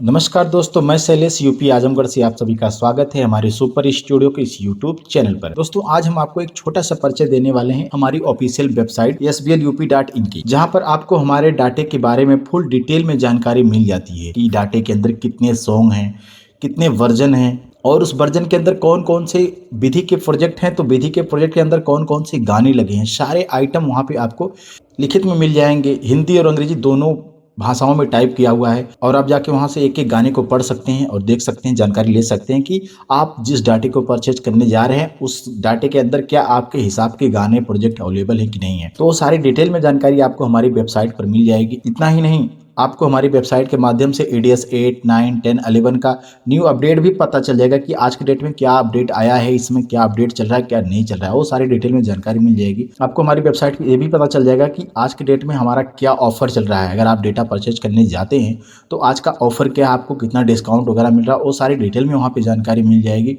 नमस्कार दोस्तों, मैं शैलेश यूपी आजमगढ़ से आप सभी का स्वागत है हमारे सुपर स्टूडियो के इस यूट्यूब चैनल पर। दोस्तों, आज हम आपको एक छोटा सा परिचय देने वाले हैं हमारी ऑफिशियल वेबसाइट sblup.in की, जहां पर आपको हमारे डाटे के बारे में फुल डिटेल में जानकारी मिल जाती है कि डाटे के अंदर कितने सॉन्ग हैं, कितने वर्जन हैं और उस वर्जन के अंदर कौन कौन से विधि के प्रोजेक्ट हैं, तो विधि के प्रोजेक्ट के अंदर कौन कौन से गाने लगे हैं, सारे आइटम वहाँ पे आपको लिखित में मिल जाएंगे। हिंदी और अंग्रेजी दोनों भाषाओं में टाइप किया हुआ है और आप जाके वहाँ से एक एक गाने को पढ़ सकते हैं और देख सकते हैं, जानकारी ले सकते हैं कि आप जिस डाटे को परचेज करने जा रहे हैं उस डाटे के अंदर क्या आपके हिसाब के गाने प्रोजेक्ट अवेलेबल है कि नहीं है। तो वो सारी डिटेल में जानकारी आपको हमारी वेबसाइट पर मिल जाएगी। इतना ही नहीं, आपको हमारी वेबसाइट के माध्यम से ADS 8, 9, 10, 11 का न्यू अपडेट भी पता चल जाएगा कि आज के डेट में क्या अपडेट आया है, इसमें क्या अपडेट चल रहा है, क्या नहीं चल रहा है, वो सारी डिटेल में जानकारी मिल जाएगी। आपको हमारी वेबसाइट पे ये भी पता चल जाएगा कि आज के डेट में हमारा क्या ऑफर चल रहा है। अगर आप डेटा परचेज करने जाते हैं तो आज का ऑफर क्या है, आपको कितना डिस्काउंट वगैरह मिल रहा है, वो सारी डिटेल में वहाँ पर जानकारी मिल जाएगी।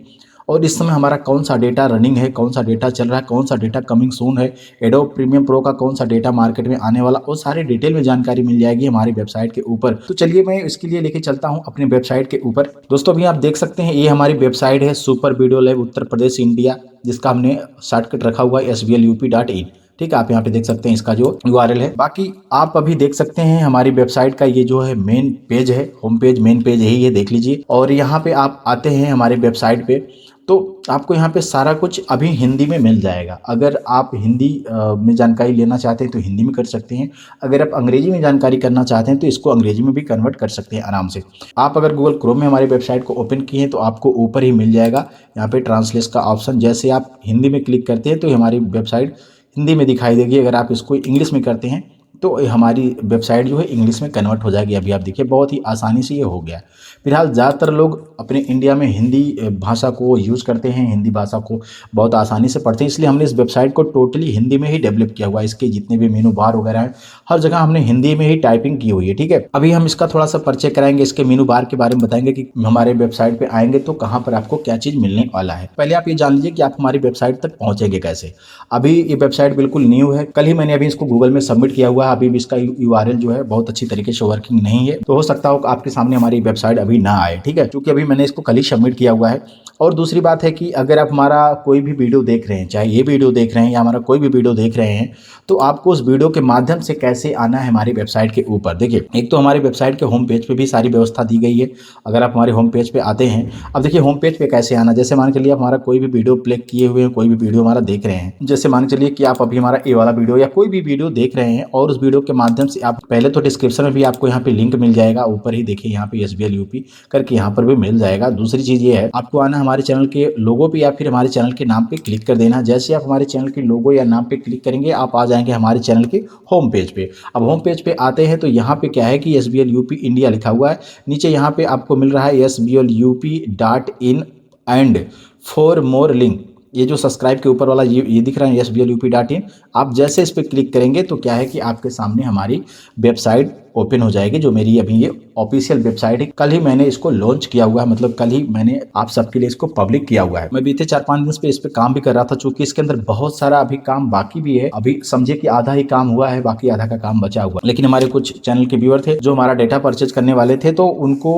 और इस समय हमारा कौन सा डेटा रनिंग है, कौन सा डेटा चल रहा है, कौन सा डेटा कमिंग सून है, एडोब प्रीमियम प्रो का कौन सा डेटा मार्केट में आने वाला, वो सारे डिटेल में जानकारी मिल जाएगी हमारी वेबसाइट के ऊपर। तो चलिए मैं इसके लिए लेके चलता हूं अपनी वेबसाइट के ऊपर। दोस्तों, अभी आप देख सकते हैं ये हमारी वेबसाइट है super video lab Uttar Pradesh India, जिसका हमने शॉर्टकट रखा हुआ है sblup.in। ठीक है, आप यहाँ पे देख सकते हैं इसका जो URL है। बाकी आप अभी देख सकते हैं हमारी वेबसाइट का ये जो है मेन पेज है, होम पेज, मेन पेज यही है, देख लीजिए। और यहाँ पे आप आते हैं हमारी वेबसाइट पे तो आपको यहाँ पे सारा कुछ अभी हिंदी में मिल जाएगा। अगर आप हिंदी में जानकारी लेना चाहते हैं तो हिंदी में कर सकते हैं। अगर आप अंग्रेजी में जानकारी करना चाहते हैं तो इसको अंग्रेजी में भी कन्वर्ट कर सकते हैं आराम से। आप अगर गूगल क्रोम में हमारी वेबसाइट को ओपन किए हैं तो आपको ऊपर ही मिल जाएगा यहाँ पे ट्रांसलेट का ऑप्शन। जैसे आप हिंदी में क्लिक करते हैं तो हमारी वेबसाइट हिंदी में दिखाई देगी। अगर आप इसको इंग्लिश में करते हैं तो हमारी वेबसाइट जो है इंग्लिश में कन्वर्ट हो जाएगी। अभी आप देखिए बहुत ही आसानी से ये हो गया। फिलहाल ज़्यादातर लोग अपने इंडिया में हिंदी भाषा को यूज़ करते हैं, हिंदी भाषा को बहुत आसानी से पढ़ते हैं, इसलिए हमने इस वेबसाइट को टोटली हिंदी में ही डेवलप किया हुआ है। इसके जितने भी मेनू बार वगैरह हैं हर जगह हमने हिंदी में ही टाइपिंग की हुई है। ठीक है, अभी हम इसका थोड़ा सा परिचय कराएंगे, इसके मेनू बार के बारे में बताएंगे कि हमारे वेबसाइट पर आएंगे तो कहाँ पर आपको क्या चीज़ मिलने वाला है। पहले आप ये जान लीजिए कि आप हमारी वेबसाइट तक पहुँचेंगे कैसे। अभी ये वेबसाइट बिल्कुल न्यू है, कल ही मैंने अभी इसको गूगल में सबमिट किया हुआ है। अभी भी इसका URL जो है बहुत अच्छी तरीके से वर्किंग नहीं है, तो हो सकता हो आपके सामने हमारी वेबसाइट अभी ना आए। ठीक है, क्योंकि अभी मैंने इसको कल ही सबमिट किया हुआ है। और दूसरी बात है कि अगर आप हमारा कोई भी वीडियो देख रहे हैं, चाहे ये वीडियो देख रहे हैं या हमारा कोई भी वीडियो देख रहे हैं, तो आपको उस वीडियो के माध्यम से कैसे आना है हमारी वेबसाइट के ऊपर। देखिए, एक तो हमारी वेबसाइट के होम पेज पे भी सारी व्यवस्था दी गई है। अगर आप हमारे होम पेज पे आते हैं, अब देखिए होम पेज पे कैसे आना। जैसे मान के चलिए आप हमारा कोई भी वीडियो प्ले किए हुए हैं, कोई भी वीडियो हमारा देख रहे हैं, जैसे मान के चलिए कि आप अभी हमारा ये वाला वीडियो या कोई भी वीडियो देख रहे हैं और उस वीडियो के माध्यम से आप पहले तो डिस्क्रिप्शन में भी आपको यहाँ पे लिंक मिल जाएगा, ऊपर ही देखिए यहाँ पे SBLUP करके यहाँ पर भी मिल जाएगा। दूसरी चीज़ ये है, आपको आना हमारे चैनल के लोगो पे या फिर हमारे चैनल के नाम पे क्लिक कर देना। जैसे आप हमारे चैनल के लोगो या नाम पे क्लिक करेंगे आप आ जाएंगे हमारे चैनल के होम पेज पे। अब होम पेज पे आते हैं तो यहाँ पे क्या है कि SBLUP इंडिया लिखा हुआ है, नीचे यहाँ पे आपको मिल रहा है sblup.in and for more link. ये जो सब्सक्राइब के ऊपर वाला ये दिख रहा है sblup.in, आप जैसे इस पर क्लिक करेंगे तो क्या है कि आपके सामने हमारी वेबसाइट ओपन हो जाएगी, जो मेरी अभी ये ऑफिशियल वेबसाइट है। कल ही मैंने इसको लॉन्च किया हुआ है, मतलब कल ही मैंने आप सबके लिए इसको पब्लिक किया हुआ है। मैं बीते 4-5 दिन पे इस पे काम भी कर रहा था, चूंकि इसके अंदर बहुत सारा अभी काम बाकी भी है। अभी समझिए कि आधा ही काम हुआ है, बाकी आधा का काम बचा हुआ। लेकिन हमारे कुछ चैनल के व्यूअर थे जो हमारा डेटा परचेज करने वाले थे, तो उनको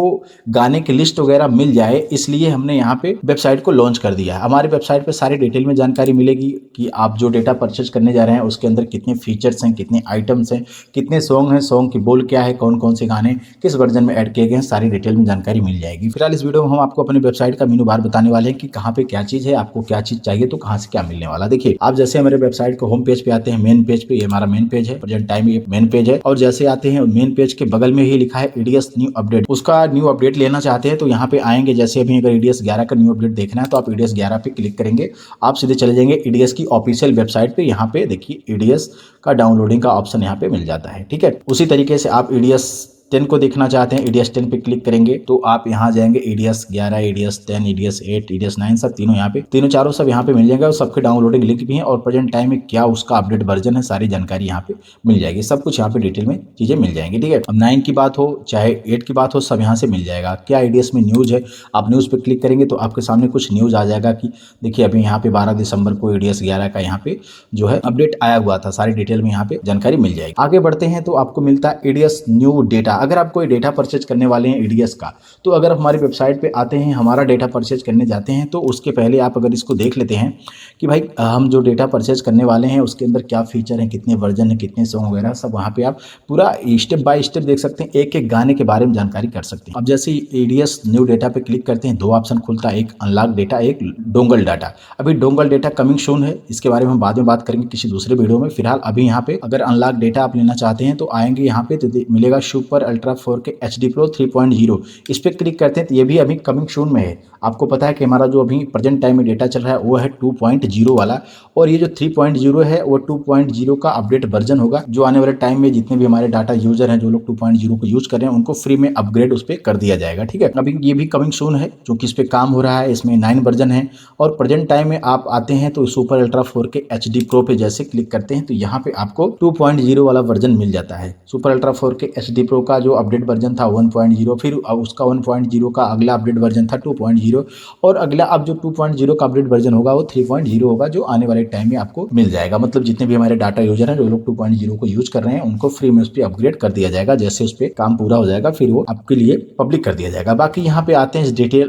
गाने की लिस्ट वगैरह मिल जाए, इसलिए हमने यहाँ पे वेबसाइट को लॉन्च कर दिया है। हमारी वेबसाइट पे सारी डिटेल में जानकारी मिलेगी कि आप जो डेटा परचेज करने जा रहे हैं उसके अंदर कितने फीचर्स हैं, कितने आइटम्स हैं, कितने सॉन्ग हैं, सॉन्ग की बोल क्या है, कौन कौन से गाने किस वर्जन में ऐड किए गए हैं, सारी डिटेल में जानकारी मिल जाएगी। फिलहाल इस वीडियो में हम आपको अपनी वेबसाइट का मेनू बार बताने वाले हैं कि कहाँ पे क्या चीज़ है, आपको क्या चीज़ चाहिए तो कहाँ से क्या मिलने वाला। देखिए, आप जैसे हमारे वेबसाइट को होम पेज पे आते हैं, मेन पेज पे, ये हमारा मेन पेज है, प्रेजेंट टाइम ये मेन पेज है। और जैसे आते हैं मेन पेज के बगल में ही लिखा है ADS न्यू अपडेट, उसका न्यू अपडेट लेना चाहते हैं तो यहाँ पे आएंगे। जैसे अभी अगर ADS 11 का न्यू अपडेट देखना है तो आप ADS 11 पे क्लिक करेंगे, आप सीधे चले जाएंगे ADS की ऑफिशियल वेबसाइट पे। यहाँ पे देखिए ADS का डाउनलोडिंग का ऑप्शन यहाँ पे मिल जाता है। ठीक है, उसी तरीके से आप ADS 10 को देखना चाहते हैं, ADS 10 पे क्लिक करेंगे तो आप यहाँ जाएंगे ADS 11, ADS 10, ADS 8, ADS 9 सब तीनों यहाँ पे, तीनों चारों सब यहाँ पे मिल जाएंगे और सबके डाउनलोडिंग लिंक भी है और प्रेजेंट टाइम में क्या उसका अपडेट वर्जन है, सारी जानकारी यहाँ पे मिल जाएगी। सब कुछ यहाँ पे डिटेल में चीजें मिल जाएंगी। ठीक है, अब 9 की बात हो चाहे 8 की बात हो, सब यहाँ से मिल जाएगा। क्या ADS में न्यूज है, आप न्यूज पे क्लिक करेंगे तो आपके सामने कुछ न्यूज आ जाएगा कि देखिए अभी यहाँ पे 12 दिसंबर को ADS 11 का यहाँ पे जो है अपडेट आया हुआ था, सारी डिटेल में यहाँ पे जानकारी मिल जाएगी। आगे बढ़ते हैं तो आपको मिलता है ADS न्यू डेटा। अगर आप कोई डेटा परचेज करने वाले हैं ईडीएस का, तो अगर आप हमारी वेबसाइट पे आते हैं, हमारा डेटा परचेज करने जाते हैं, तो उसके पहले आप अगर इसको देख लेते हैं कि भाई हम जो डेटा परचेज करने वाले हैं उसके अंदर क्या फीचर हैं, कितने वर्जन है, कितने सॉन्ग वगैरह सब वहाँ पे आप पूरा स्टेप बाय स्टेप देख सकते हैं, एक एक गाने के बारे में जानकारी कर सकते हैं। अब जैसे ईडीएस न्यू डेटा पे क्लिक करते हैं, दो ऑप्शन खुलता है, एक अनलॉक डेटा, एक डोंगल डाटा। अभी डोंगल डेटा कमिंग सून है, इसके बारे में हम बाद में बात करेंगे किसी दूसरे वीडियो में। फिलहाल अभी यहाँ पे अगर अनलॉक डेटा आप लेना चाहते हैं तो आएंगे यहाँ पे, तो मिलेगा super ultra 4K HD Pro 3.0। इस पर क्लिक करते हैं तो ये भी अभी कमिंग सून में है। आपको पता है कि हमारा जो अभी प्रेजेंट टाइम में डेटा चल रहा है वो है 2.0 वाला, और ये जो 3.0 है वो 2.0 का अपडेट वर्जन होगा, जो आने वाले टाइम में जितने भी हमारे डाटा यूजर हैं, जो लोग 2.0 को यूज कर रहे हैं, उनको फ्री में अपग्रेड उस पर कर दिया जाएगा। ठीक है, अभी ये भी कमिंग सून है, जो कि इस पे काम हो रहा है। इसमें 9 वर्जन है, और प्रेजेंट टाइम में आप आते हैं तो super ultra 4K HD Pro पे जैसे क्लिक करते हैं तो यहाँ पे आपको 2.0 वाला वर्जन मिल जाता है। Super ultra 4K HD Pro का जो अपडेट वर्जन था 1.0, फिर उसका 1.0 का अगला अपडेट वर्जन था 2.0, और अगला अब जो 2.0 का अपडेट वर्जन होगा वो 3.0 होगा, जो आने वाले टाइम में आपको मिल जाएगा। मतलब जितने भी हमारे डाटा यूजर हैं, जो लोग 2.0 को यूज कर रहे हैं, उनको फ्री में उस पर अपग्रेड कर दिया जाएगा। जैसे उस पर काम पूरा हो जाएगा फिर वो आपके लिए पब्लिक कर दिया जाएगा। बाकी यहाँ पे आते हैं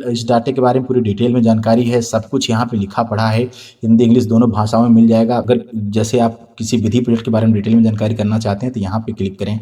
इस डाटे के बारे में पूरी डिटेल में जानकारी है, सब कुछ यहाँ पे लिखा पढ़ा है, हिंदी इंग्लिश दोनों भाषाओं में मिल जाएगा। अगर जैसे आप किसी विधि प्रोजेक्ट के बारे में डिटेल में जानकारी करना चाहते हैं तो यहाँ पे क्लिक करें,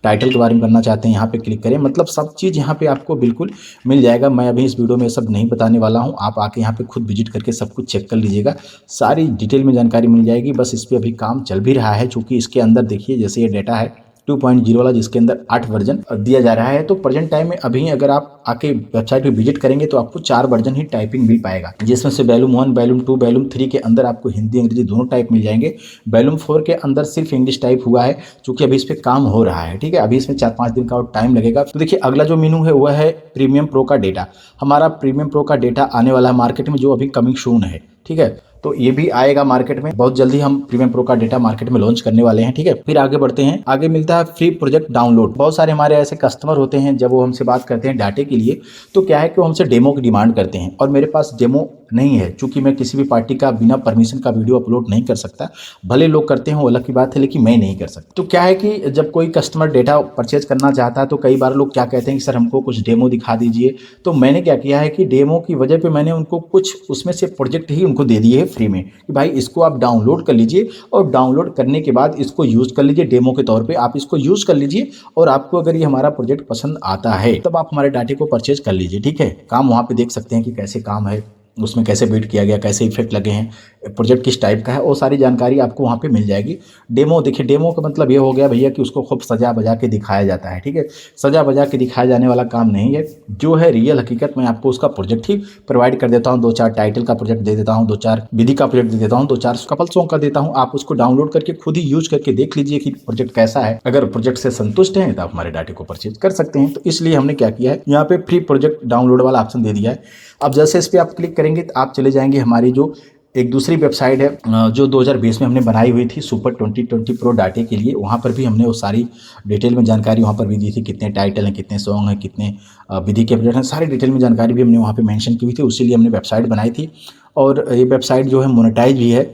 टाइटल के बारे में करना चाहते हैं यहाँ पे क्लिक करें, मतलब सब चीज़ यहाँ पे आपको बिल्कुल मिल जाएगा। मैं अभी इस वीडियो में सब नहीं बताने वाला हूँ, आप आके यहाँ पे खुद विजिट करके सब कुछ चेक कर लीजिएगा, सारी डिटेल में जानकारी मिल जाएगी। बस इस पर अभी काम चल भी रहा है, चूँकि इसके अंदर देखिए जैसे ये डेटा है 2.0 वाला, जिसके अंदर 8 वर्जन दिया जा रहा है। तो प्रेजेंट टाइम में अभी अगर आप आके वेबसाइट पे विजिट करेंगे तो आपको 4 वर्जन ही टाइपिंग मिल पाएगा, जिसमें से वॉल्यूम 1, वॉल्यूम 2, वॉल्यूम 3 के अंदर आपको हिंदी अंग्रेजी दोनों टाइप मिल जाएंगे। वॉल्यूम 4 के अंदर सिर्फ इंग्लिश टाइप हुआ है, चूंकि अभी इस पर काम हो रहा है। ठीक है, अभी इसमें 4-5 दिन का और टाइम लगेगा। तो देखिए अगला जो मेनू है वह है प्रीमियम प्रो का डेटा। हमारा प्रीमियम प्रो का डेटा आने वाला है मार्केट में, जो अभी कमिंग सून है। ठीक है, तो ये भी आएगा मार्केट में बहुत जल्दी, हम प्रीमियम प्रो का डेटा मार्केट में लॉन्च करने वाले हैं। ठीक है, फिर आगे बढ़ते हैं। आगे मिलता है फ्री प्रोजेक्ट डाउनलोड। बहुत सारे हमारे ऐसे कस्टमर होते हैं, जब वो हमसे बात करते हैं डाटे के लिए, तो क्या है कि वो हमसे डेमो की डिमांड करते हैं, और मेरे पास डेमो नहीं है, चूंकि मैं किसी भी पार्टी का बिना परमिशन का वीडियो अपलोड नहीं कर सकता। भले लोग करते हैं वो अलग की बात है, लेकिन मैं नहीं कर सकता। तो क्या है कि जब कोई कस्टमर डेटा परचेज करना चाहता है तो कई बार लोग क्या कहते हैं कि सर हमको कुछ डेमो दिखा दीजिए। तो मैंने क्या किया है कि डेमो की वजह पे मैंने उनको कुछ उसमें से प्रोजेक्ट ही उनको दे दिए है फ्री में, कि भाई इसको आप डाउनलोड कर लीजिए, और डाउनलोड करने के बाद इसको यूज कर लीजिए डेमो के तौर पे। आप इसको यूज कर लीजिए, और आपको अगर ये हमारा प्रोजेक्ट पसंद आता है तब आप हमारे डाटे को परचेज कर लीजिए। ठीक है, काम वहाँ पे देख सकते हैं कि कैसे काम है, उसमें कैसे बिल्ड किया गया, कैसे इफेक्ट लगे हैं, प्रोजेक्ट किस टाइप का है, वो सारी जानकारी आपको वहाँ पे मिल जाएगी। डेमो देखिए, डेमो का मतलब ये हो गया भैया कि उसको खूब सजा बजा के दिखाया जाता है। ठीक है, सजा बजा के दिखाया जाने वाला काम नहीं है, जो है रियल हकीकत में आपको उसका प्रोजेक्ट ही प्रोवाइड कर देता हूँ। 2-4 टाइटल का प्रोजेक्ट दे देता हूँ, 2-4 विधि का प्रोजेक्ट दे देता हूँ, 2-4 कपल सॉन्ग का देता हूँ। आप उसको डाउनलोड करके खुद ही यूज करके देख लीजिए कि प्रोजेक्ट कैसा है। अगर प्रोजेक्ट से संतुष्ट हैं तो आप हमारे डाटे को परचेज कर सकते हैं। तो इसलिए हमने क्या किया है, यहाँ पे फ्री प्रोजेक्ट डाउनलोड वाला ऑप्शन दे दिया है। अब जैसे इस पर आप क्लिक करेंगे तो आप चले जाएंगे हमारी जो एक दूसरी वेबसाइट है, जो 2020 में हमने बनाई हुई थी सुपर 2020 प्रो डाटे के लिए। वहाँ पर भी हमने वो सारी डिटेल में जानकारी वहाँ पर भी दी थी, कितने टाइटल हैं, कितने सॉन्ग हैं, कितने विधि के प्रोजेक्ट हैं, सारी डिटेल में जानकारी भी हमने वहाँ पे मेंशन की हुई थी। उसी लिए हमने वेबसाइट बनाई थी, और ये वेबसाइट जो है मोनेटाइज भी है।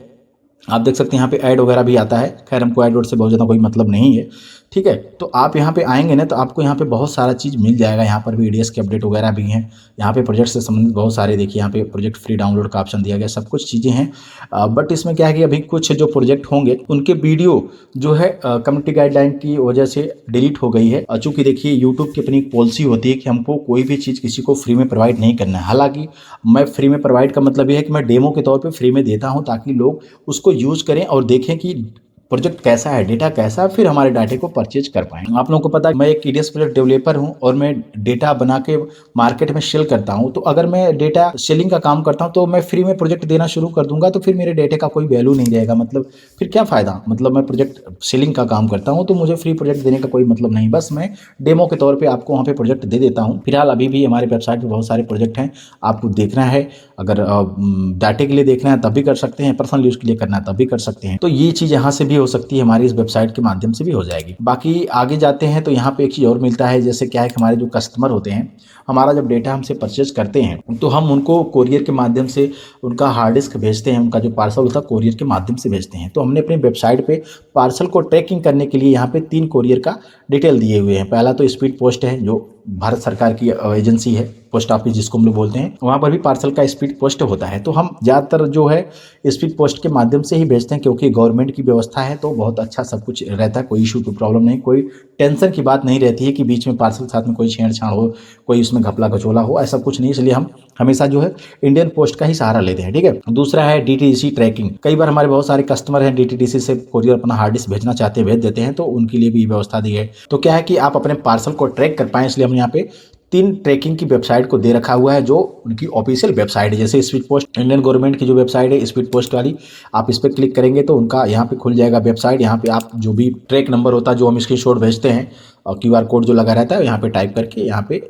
आप देख सकते हैं यहाँ पे ऐड वगैरह भी आता है। खैर हमको ऐड से बहुत ज़्यादा कोई मतलब नहीं है। ठीक है, तो आप यहाँ पे आएंगे ना तो आपको यहाँ पे बहुत सारा चीज़ मिल जाएगा। यहाँ पर भी ईडीएस के अपडेट वगैरह भी हैं, यहाँ पे प्रोजेक्ट से संबंधित बहुत सारे, देखिए यहाँ पे प्रोजेक्ट फ्री डाउनलोड का ऑप्शन दिया गया, सब कुछ चीज़ें हैं। बट इसमें क्या है कि अभी कुछ जो प्रोजेक्ट होंगे उनके वीडियो जो है कम्युनिटी गाइडलाइन की वजह से डिलीट हो गई है। चूँकि देखिए यूट्यूब की अपनी एक पॉलिसी होती है कि हमको कोई भी चीज़ किसी को फ्री में प्रोवाइड नहीं करना है। हालांकि मैं फ्री में प्रोवाइड का मतलब ये है कि मैं डेमो के तौर पर फ्री में देता हूँ, ताकि लोग उसको यूज़ करें और देखें कि प्रोजेक्ट कैसा है, डेटा कैसा है, फिर हमारे डाटे को परचेज कर पाएं। आप लोगों को पता है मैं एक ईडीएस प्रोजेक्ट डेवलपर हूं, और मैं डेटा बना के मार्केट में सेल करता हूं। तो अगर मैं डेटा सेलिंग का काम करता हूं तो मैं फ्री में प्रोजेक्ट देना शुरू कर दूंगा, तो फिर मेरे डेटे का कोई वैल्यू नहीं रहेगा। मतलब फिर क्या फ़ायदा, मतलब मैं प्रोजेक्ट सेलिंग का काम करता हूँ तो मुझे फ्री प्रोजेक्ट देने का कोई मतलब नहीं। बस मैं डेमो के तौर पर आपको वहाँ पर प्रोजेक्ट दे देता हूँ। फिलहाल अभी भी हमारे वेबसाइट पर बहुत सारे प्रोजेक्ट हैं, आपको देखना है। अगर डाटे के लिए देखना है तब भी कर सकते हैं, पर्सनल यूज़ के लिए करना है तब भी कर सकते हैं। तो ये चीज़ यहाँ से भी हो सकती है, हमारी इस वेबसाइट के माध्यम से भी हो जाएगी। बाकी आगे जाते हैं तो यहाँ पे एक चीज़ और मिलता है, जैसे क्या है कि हमारे जो कस्टमर होते हैं, हमारा जब डेटा हमसे परचेज करते हैं तो हम उनको कोरियर के माध्यम से उनका हार्ड डिस्क भेजते हैं, उनका जो पार्सल होता है कोरियर के माध्यम से भेजते हैं। तो हमने अपनी वेबसाइट पे पार्सल को ट्रैकिंग करने के लिए यहाँ पे 3 कोरियर का डिटेल दिए हुए हैं। पहला तो स्पीड पोस्ट है, जो भारत सरकार की एजेंसी है, पोस्ट ऑफिस जिसको हम लोग बोलते हैं, वहाँ पर भी पार्सल का स्पीड पोस्ट होता है। तो हम ज़्यादातर जो है स्पीड पोस्ट के माध्यम से ही भेजते हैं, क्योंकि गवर्नमेंट की व्यवस्था है तो बहुत अच्छा सब कुछ रहता है, कोई इशू की प्रॉब्लम नहीं, कोई टेंशन की बात नहीं रहती है कि बीच में पार्सल साथ में कोई छेड़छाड़ हो, कोई उसमें घपला घचोला हो, ऐसा कुछ नहीं। इसलिए हम हमेशा जो है इंडियन पोस्ट का ही सहारा लेते हैं। ठीक है। दूसरा है DTDC ट्रैकिंग। कई बार हमारे बहुत सारे कस्टमर हैं DTDC से कोरियर अपना हार्ड डिस्क भेजना चाहते हैं, भेज देते हैं, तो उनके लिए भी व्यवस्था दी है। तो क्या है कि आप अपने पार्सल को ट्रैक कर पाएं, इसलिए हमने यहाँ पे 3 ट्रैकिंग की वेबसाइट को दे रखा हुआ है, जो उनकी ऑफिशियल वेबसाइट है। जैसे स्पीड पोस्ट इंडियन गवर्नमेंट की जो वेबसाइट है स्पीड पोस्ट वाली, आप इस पर क्लिक करेंगे तो उनका यहाँ पे खुल जाएगा वेबसाइट। यहाँ पे आप जो भी ट्रैक नंबर होता है, जो हम स्क्रीनशॉट भेजते हैं और QR कोड जो लगा रहता है, यहाँ पे टाइप करके यहाँ पे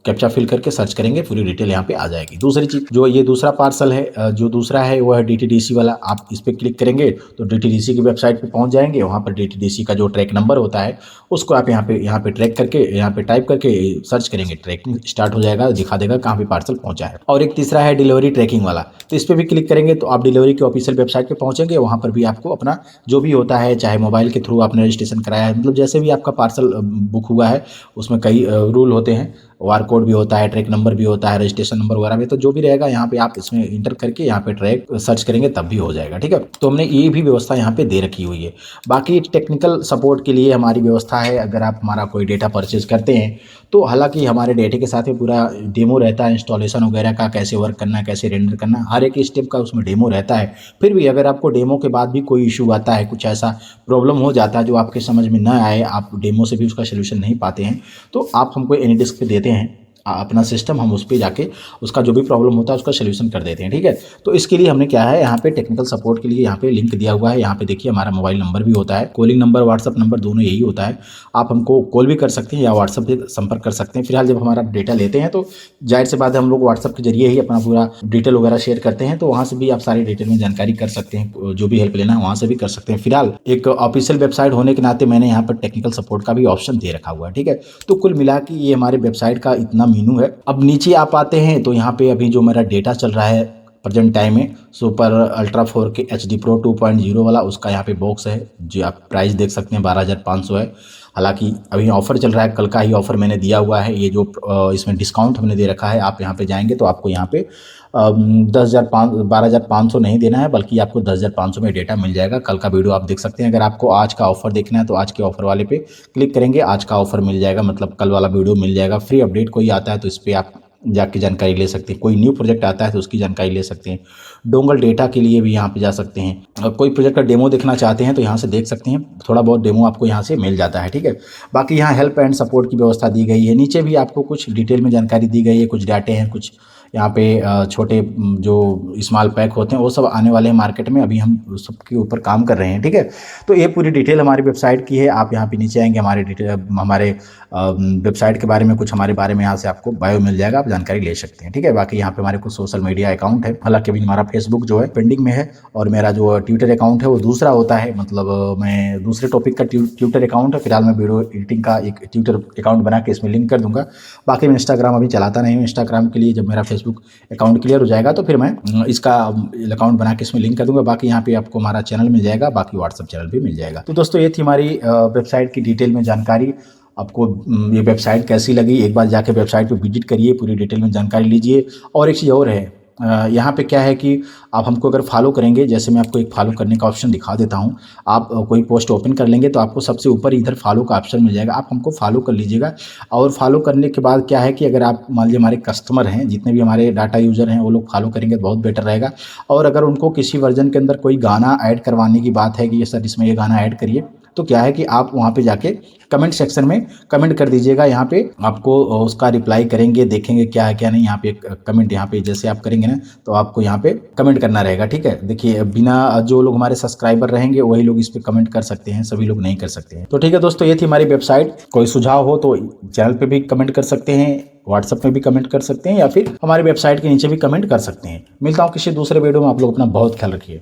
कैप्चा फिल करके सर्च करेंगे, पूरी डिटेल यहाँ पे आ जाएगी। दूसरी चीज, जो ये दूसरा पार्सल है, जो दूसरा है वो है DTDC वाला। आप इस पर क्लिक करेंगे तो DTDC की वेबसाइट पे पहुंच जाएंगे। वहाँ पर DTDC का जो ट्रैक नंबर होता है उसको आप यहाँ पे ट्रैक करके, यहाँ पे टाइप करके सर्च करेंगे, ट्रैकिंग स्टार्ट हो जाएगा, दिखा देगा कहाँ पे पार्सल पहुंचा है। और एक तीसरा है डिलीवरी ट्रैकिंग वाला, तो इस पर भी क्लिक करेंगे तो आप डिलीवरी की ऑफिशियल वेबसाइट पे पहुंचेंगे। वहाँ पर भी आपको अपना जो भी होता है, चाहे मोबाइल के थ्रू आपने रजिस्ट्रेशन कराया है, मतलब जैसे भी आपका पार्सल बुक हुआ है, उसमें कई रूल होते हैं, वार कोड भी होता है, ट्रैक नंबर भी होता है, रजिस्ट्रेशन नंबर वगैरह भी, तो जो भी रहेगा यहाँ पे आप इसमें इंटर करके यहाँ पे ट्रैक सर्च करेंगे तब भी हो जाएगा। ठीक है। तो हमने ये भी व्यवस्था यहाँ पे दे रखी हुई है। बाकी टेक्निकल सपोर्ट के लिए हमारी व्यवस्था है, अगर आप हमारा कोई डेटा परचेज करते हैं तो हालांकि हमारे डेटे के साथ में पूरा डेमो रहता है, इंस्टॉलेशन वगैरह का, कैसे वर्क करना है, कैसे रेंडर करना है, हर एक स्टेप का उसमें डेमो रहता है। फिर भी अगर आपको डेमो के बाद भी कोई इशू आता है, कुछ ऐसा प्रॉब्लम हो जाता है जो आपके समझ में ना आए, आप डेमो से भी उसका सोल्यूशन नहीं पाते हैं, तो आप हमको एनीडिस्क पे देते हैं अपना सिस्टम, हम उस पर जाके उसका जो भी प्रॉब्लम होता है उसका सोल्यूशन कर देते हैं। ठीक है। तो इसके लिए हमने क्या है, यहाँ पे टेक्निकल सपोर्ट के लिए यहाँ पे लिंक दिया हुआ है। यहाँ पे देखिए हमारा मोबाइल नंबर भी होता है, कॉलिंग नंबर, व्हाट्सअप नंबर, दोनों यही होता है। आप हमको कॉल भी कर सकते हैं या व्हाट्सअप पे संपर्क कर सकते हैं। फिलहाल जब हमारा डेटा लेते हैं तो जाहिर सी बात है हम लोग व्हाट्सअप के जरिए ही अपना पूरा डिटेल वगैरह शेयर करते हैं, तो वहाँ से भी आप सारी डिटेल में जानकारी कर सकते हैं, जो भी हेल्प लेना है वहाँ से भी कर सकते हैं। फिलहाल एक ऑफिशियल वेबसाइट होने के नाते मैंने यहाँ पर टेक्निकल सपोर्ट का भी ऑप्शन दे रखा हुआ है। ठीक है। तो कुल मिला के ये हमारे वेबसाइट का इतना मीनू है। अब नीचे आप आते हैं तो यहाँ पे अभी जो मेरा डेटा चल रहा है प्रेजेंट टाइम में, super ultra 4K HD Pro 2.0 वाला, उसका यहाँ पे बॉक्स है, जो आप प्राइस देख सकते हैं 12,500 है। हालांकि अभी ऑफर चल रहा है, कल का ही ऑफर मैंने दिया हुआ है। ये जो इसमें डिस्काउंट हमने दे रखा है, आप यहाँ पे जाएंगे तो आपको यहाँ पे 12,500 नहीं देना है, बल्कि आपको 10,500 में डेटा मिल जाएगा। कल का वीडियो आप देख सकते हैं। अगर आपको आज का ऑफर देखना है तो आज के ऑफर वाले पे क्लिक करेंगे, आज का ऑफर मिल जाएगा, मतलब कल वाला वीडियो मिल जाएगा। फ्री अपडेट कोई आता है तो इस पर आप जाके जानकारी ले सकते हैं, कोई न्यू प्रोजेक्ट आता है तो उसकी जानकारी ले सकते हैं। डोंगल डेटा के लिए भी यहाँ पे जा सकते हैं, और कोई प्रोजेक्ट का डेमो देखना चाहते हैं तो यहाँ से देख सकते हैं, थोड़ा बहुत डेमो आपको यहाँ से मिल जाता है। ठीक है। बाकी यहाँ हेल्प एंड सपोर्ट की व्यवस्था दी गई है। नीचे भी आपको कुछ डिटेल में जानकारी दी गई है, कुछ डाटे हैं, कुछ यहाँ पे छोटे जो स्मॉल पैक होते हैं वो सब आने वाले हैं मार्केट में, अभी हम सबके ऊपर काम कर रहे हैं। ठीक है। तो ये पूरी डिटेल हमारी वेबसाइट की है। आप यहाँ पे नीचे आएंगे, हमारे डिटेल, हमारे वेबसाइट के बारे में, कुछ हमारे बारे में यहाँ से आपको बायो मिल जाएगा, आप जानकारी ले सकते हैं। ठीक है। बाकी यहाँ पे हमारे कुछ सोशल मीडिया अकाउंट है, हालांकि अभी हमारा फेसबुक जो है पेंडिंग में है, और मेरा जो ट्विटर अकाउंट है वो दूसरा होता है, मतलब मैं दूसरे टॉपिक का ट्विटर अकाउंट है। फिलहाल मैं वीडियो एडिटिंग का एक ट्विटर अकाउंट बना के इसमें लिंक कर दूंगा। बाकी मैं इंस्टाग्राम अभी चलाता नहीं हूँ, इंस्टाग्राम के लिए जब मेरा फेसबुक अकाउंट क्लियर हो जाएगा तो फिर मैं इसका अकाउंट बना के इसमें लिंक कर दूंगा। बाकी यहाँ पे आपको हमारा चैनल मिल जाएगा, बाकी व्हाट्सअप चैनल भी मिल जाएगा। तो दोस्तों ये थी हमारी वेबसाइट की डिटेल में जानकारी। आपको ये वेबसाइट कैसी लगी, एक बार जाके वेबसाइट पे विजिट करिए, पूरी डिटेल में जानकारी लीजिए। और एक चीज़ और है, यहाँ पे क्या है कि आप हमको अगर फॉलो करेंगे, जैसे मैं आपको एक फॉलो करने का ऑप्शन दिखा देता हूँ। आप कोई पोस्ट ओपन कर लेंगे तो आपको सबसे ऊपर इधर फॉलो का ऑप्शन मिल जाएगा, आप हमको फॉलो कर लीजिएगा। और फॉलो करने के बाद क्या है कि अगर आप मान लीजिए हमारे कस्टमर हैं, जितने भी हमारे डाटा यूज़र हैं, वो लोग फॉलो करेंगे तो बहुत बेटर रहेगा। और अगर उनको किसी वर्जन के अंदर कोई गाना ऐड करवाने की बात है कि ये सर इसमें ये गाना ऐड करिए, तो क्या है कि आप वहाँ पे जाके कमेंट सेक्शन में कमेंट कर दीजिएगा। यहाँ पे आपको उसका रिप्लाई करेंगे, देखेंगे क्या है क्या नहीं। यहाँ पे कमेंट, यहाँ पे जैसे आप करेंगे ना तो आपको यहाँ पे कमेंट करना रहेगा। ठीक है। देखिए बिना, जो लोग हमारे सब्सक्राइबर रहेंगे वही लोग इस पे कमेंट कर सकते हैं, सभी लोग नहीं कर सकते हैं। तो ठीक है दोस्तों, ये थी हमारी वेबसाइट। कोई सुझाव हो तो चैनल पे भी कमेंट कर सकते हैं, व्हाट्सएप में भी कमेंट कर सकते हैं, या फिर हमारी वेबसाइट के नीचे भी कमेंट कर सकते हैं। मिलता हूँ किसी दूसरे वीडियो में। आप लोग अपना बहुत ख्याल रखिए।